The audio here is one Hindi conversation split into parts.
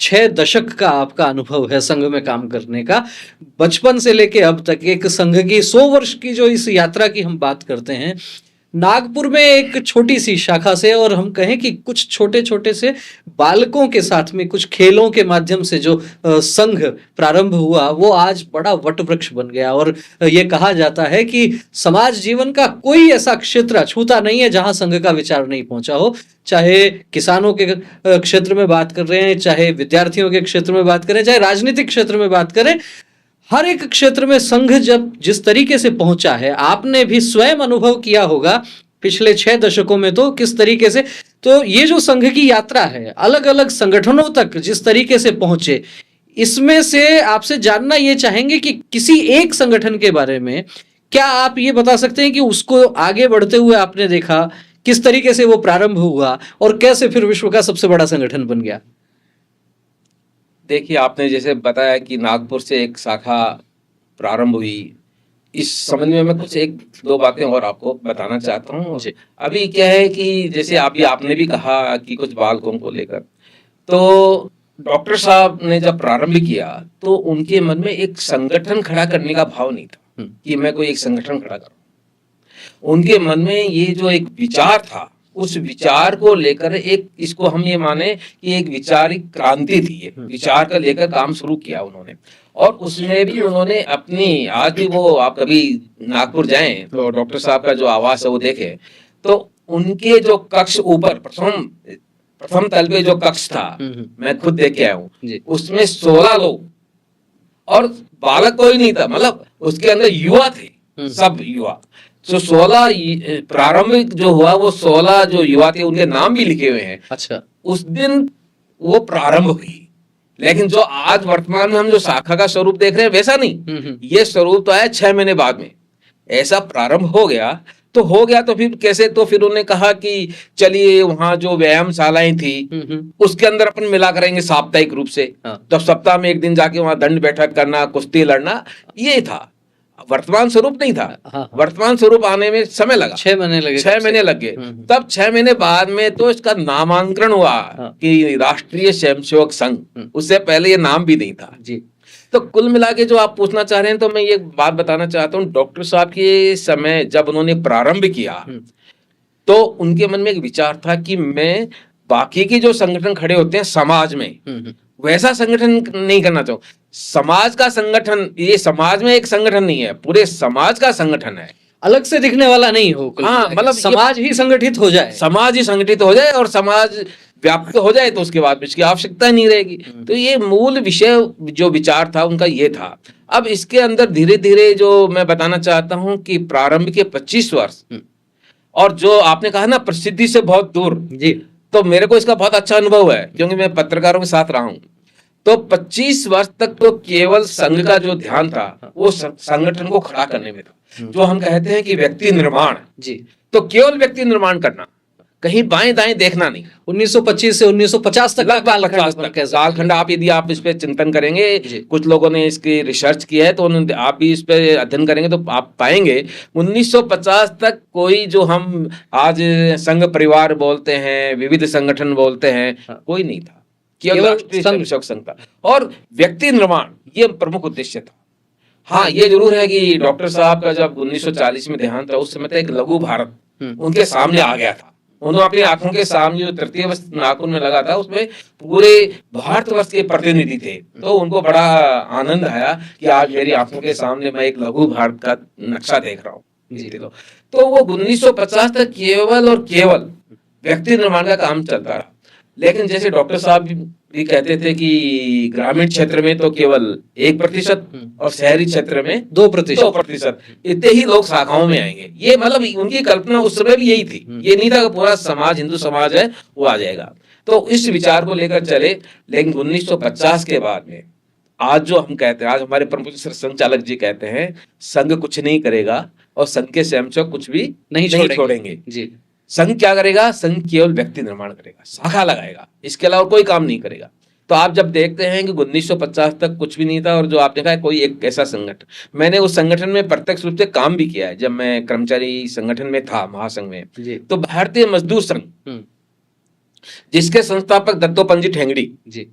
6 दशक का आपका अनुभव है संघ में काम करने का। बचपन से लेके अब तक एक संघ की 100 वर्ष की जो इस यात्रा की हम बात करते हैं, नागपुर में एक छोटी सी शाखा से और हम कहें कि कुछ छोटे-छोटे से बालकों के साथ में कुछ खेलों के माध्यम से जो संघ प्रारंभ हुआ, वो आज बड़ा वटवृक्ष बन गया और ये कहा जाता है कि समाज जीवन का कोई ऐसा क्षेत्र अछूता नहीं है जहां संघ का विचार नहीं पहुंचा हो। चाहे किसानों के क्षेत्र में बात कर रहे हैं, चाहे विद्यार्थियों के क्षेत्र में बात करें, चाहे राजनीतिक क्षेत्र में बात करें, हर एक क्षेत्र में संघ जब जिस तरीके से पहुंचा है, आपने भी स्वयं अनुभव किया होगा पिछले 6 दशकों में तो किस तरीके से। तो ये जो संघ की यात्रा है, अलग अलग संगठनों तक जिस तरीके से पहुंचे, इसमें से आपसे जानना ये चाहेंगे कि किसी एक संगठन के बारे में क्या आप ये बता सकते हैं कि उसको आगे बढ़ते हुए आपने देखा, किस तरीके से वो प्रारंभ हुआ और कैसे फिर विश्व का सबसे बड़ा संगठन बन गया। देखिए, आपने जैसे बताया कि नागपुर से एक शाखा प्रारंभ हुई, इस संबंध में मैं कुछ एक दो बातें और आपको बताना चाहता हूँ। अभी क्या है कि जैसे अभी आपने भी कहा कि कुछ बालकों को लेकर, तो डॉक्टर साहब ने जब प्रारंभ किया तो उनके मन में एक संगठन खड़ा करने का भाव नहीं था कि मैं कोई एक संगठन खड़ा करूं। उनके मन में ये जो एक विचार था, उस विचार को लेकर एक, इसको हम ये माने कि एक विचारिक क्रांति थी, ये विचार का लेकर काम शुरू किया उन्होंने। और उसमें भी उन्होंने अपनी, आज भी वो आप कभी नागपुर जाएं तो डॉक्टर साहब का जो आवास है वो देखें, तो उनके जो कक्ष ऊपर प्रथम तल पे जो कक्ष था, मैं खुद देख के आया हूँ, उसमें 16 लोग और बालक कोई नहीं था, मतलब उसके अंदर युवा थे, सब युवा। तो 16 प्रारंभिक जो हुआ वो 16 जो युवा थे उनके नाम भी लिखे हुए हैं। अच्छा, उस दिन वो प्रारंभ हुई। लेकिन जो आज वर्तमान में हम जो शाखा का स्वरूप देख रहे हैं वैसा नहीं, ये स्वरूप तो आया 6 महीने बाद में। ऐसा प्रारंभ हो गया तो फिर कैसे, तो फिर उन्होंने कहा कि चलिए वहां जो व्यायामशालाएं थी उसके अंदर अपन मिला करेंगे साप्ताहिक रूप से। तो सप्ताह में एक दिन जाके वहां दंड बैठक करना, कुश्ती लड़ना, ये था। वर्तमान स्वरूप नहीं था। वर्तमान स्वरूप आने में समय लगा, 6 महीने लगे। 6 महीने लग गए। तब 6 महीने बाद में तो इसका नामांकन हुआ कि राष्ट्रीय स्वयंसेवक संघ। उससे पहले ये नाम भी नहीं था जी। तो कुल मिला के जो आप पूछना चाह रहे हैं, तो मैं ये बात बताना चाहता हूँ, डॉक्टर साहब के समय जब उन्होंने प्रारंभ किया तो उनके मन में एक विचार था कि मैं बाकी के जो संगठन खड़े होते हैं समाज में, वैसा संगठन नहीं करना चाहूँ। समाज का संगठन, ये समाज में एक संगठन नहीं है, पूरे समाज का संगठन है, अलग से दिखने वाला नहीं हो। हाँ, मतलब समाज ही संगठित हो जाए, समाज ही संगठित हो जाए और समाज व्याप्त हो जाए, तो उसके बाद इसकी आवश्यकता नहीं रहेगी। तो ये मूल विषय जो विचार था उनका ये था। अब इसके अंदर धीरे धीरे जो मैं बताना चाहता हूँ कि प्रारंभ के 25 वर्ष और जो आपने कहा ना प्रसिद्धि से बहुत दूर जी, तो मेरे को इसका बहुत अच्छा अनुभव है क्योंकि मैं पत्रकारों के साथ रहा हूँ। तो 25 वर्ष तक तो केवल संघ का जो ध्यान था वो संगठन को खड़ा करने में था, जो हम कहते हैं कि व्यक्ति निर्माण जी। तो केवल व्यक्ति निर्माण करना, कहीं बाएं दाएं देखना नहीं। 1925 से 1950 तक कालखंड आप यदि आप इस पे चिंतन करेंगे, कुछ लोगों ने इसकी रिसर्च किया है, तो आप भी इस पे अध्ययन करेंगे तो आप पाएंगे 1950 तक कोई जो हम आज संघ परिवार बोलते हैं, विविध संगठन बोलते हैं, कोई नहीं था, केवल राष्ट्रीय स्वयंसेवक संघ था। और व्यक्ति निर्माण ये प्रमुख उद्देश्य था। हाँ, ये जरूर है कि डॉक्टर साहब का जब 1940 में देहांत था, उस समय तक एक लघु भारत उनके सामने आ गया था। उन्होंने अपनी आंखों के सामने जो तृतीय नागपुर में लगा था उसमें पूरे भारतवर्ष के प्रतिनिधि थे, तो उनको बड़ा आनंद आया कि आज मेरी आंखों के सामने मैं एक लघु भारत का नक्शा देख रहा हूँ। तो वो 1950 तक केवल और केवल व्यक्ति निर्माण का काम चलता रहा। लेकिन जैसे डॉक्टर साहब भी कहते थे कि ग्रामीण क्षेत्र में तो केवल 1% और शहरी क्षेत्र में 2%, इतने ही लोग शाखाओं में आएंगे। ये मतलब उनकी कल्पना उस समय भी यही थी, ये नहीं था कि पूरा समाज हिंदू समाज है वो आ जाएगा। तो इस विचार को लेकर चले। लेकिन 1950 के बाद में आज जो हम कहते हैं, आज हमारे प्रमुख संचालक जी कहते हैं संघ कुछ नहीं करेगा और संघ के स्वयंसेवक कुछ भी नहीं छोड़ेंगे जी। संघ क्या करेगा? संघ केवल व्यक्ति निर्माण करेगा, शाखा लगाएगा, इसके अलावा कोई काम नहीं करेगा। तो आप जब देखते हैं कि 1950 तक कुछ भी नहीं था और जो आपने कहा कोई एक ऐसा संगठन, मैंने उस संगठन में प्रत्यक्ष रूप से काम भी किया है। जब मैं कर्मचारी संगठन में था, महासंघ में, तो भारतीय मजदूर संघ जिसके संस्थापक दत्तोपंत जी ठेंगड़ी जी,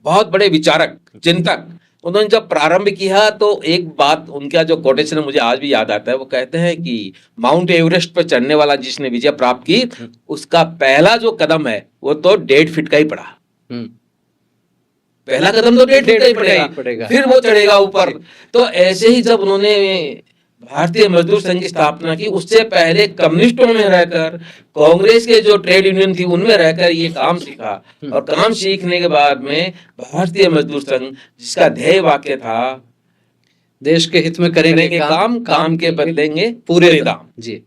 बहुत बड़े विचारक, चिंतक, उन्होंने जब प्रारंभ किया तो एक बात उनका जो कोटेशन मुझे आज भी याद आता है, वो कहते हैं कि माउंट एवरेस्ट पर चढ़ने वाला जिसने विजय प्राप्त की, उसका पहला जो कदम है वो तो 1.5 फीट का ही पड़ा। पहला कदम तो 1.5 फीट का ही पड़ेगा, फिर वो चढ़ेगा ऊपर। तो ऐसे ही जब उन्होंने भारतीय मजदूर संघ की स्थापना की, उससे पहले कम्युनिस्टों में रहकर, कांग्रेस के जो ट्रेड यूनियन थी उनमें रहकर ये काम सीखा। और काम सीखने के बाद में भारतीय मजदूर संघ, जिसका ध्येय वाक्य था देश के हित में करेंगे काम, काम के बदलेंगे पूरे दाम। जी,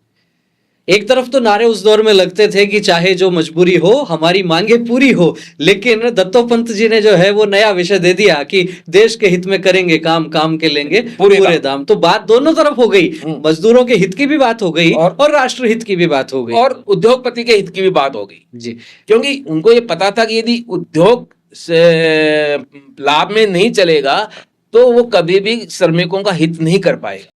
एक तरफ तो नारे उस दौर में लगते थे कि चाहे जो मजबूरी हो हमारी मांगे पूरी हो, लेकिन दत्तोपंत जी ने जो है वो नया विषय दे दिया कि देश के हित में करेंगे काम, काम के लेंगे पूरे दाम। तो बात दोनों तरफ हो गई, मजदूरों के हित की भी बात हो गई और राष्ट्र हित की भी बात हो गई और उद्योगपति के हित की भी बात हो गई। जी, क्योंकि उनको ये पता था कि यदि उद्योग से लाभ में नहीं चलेगा तो वो कभी भी श्रमिकों का हित नहीं कर पाएगा।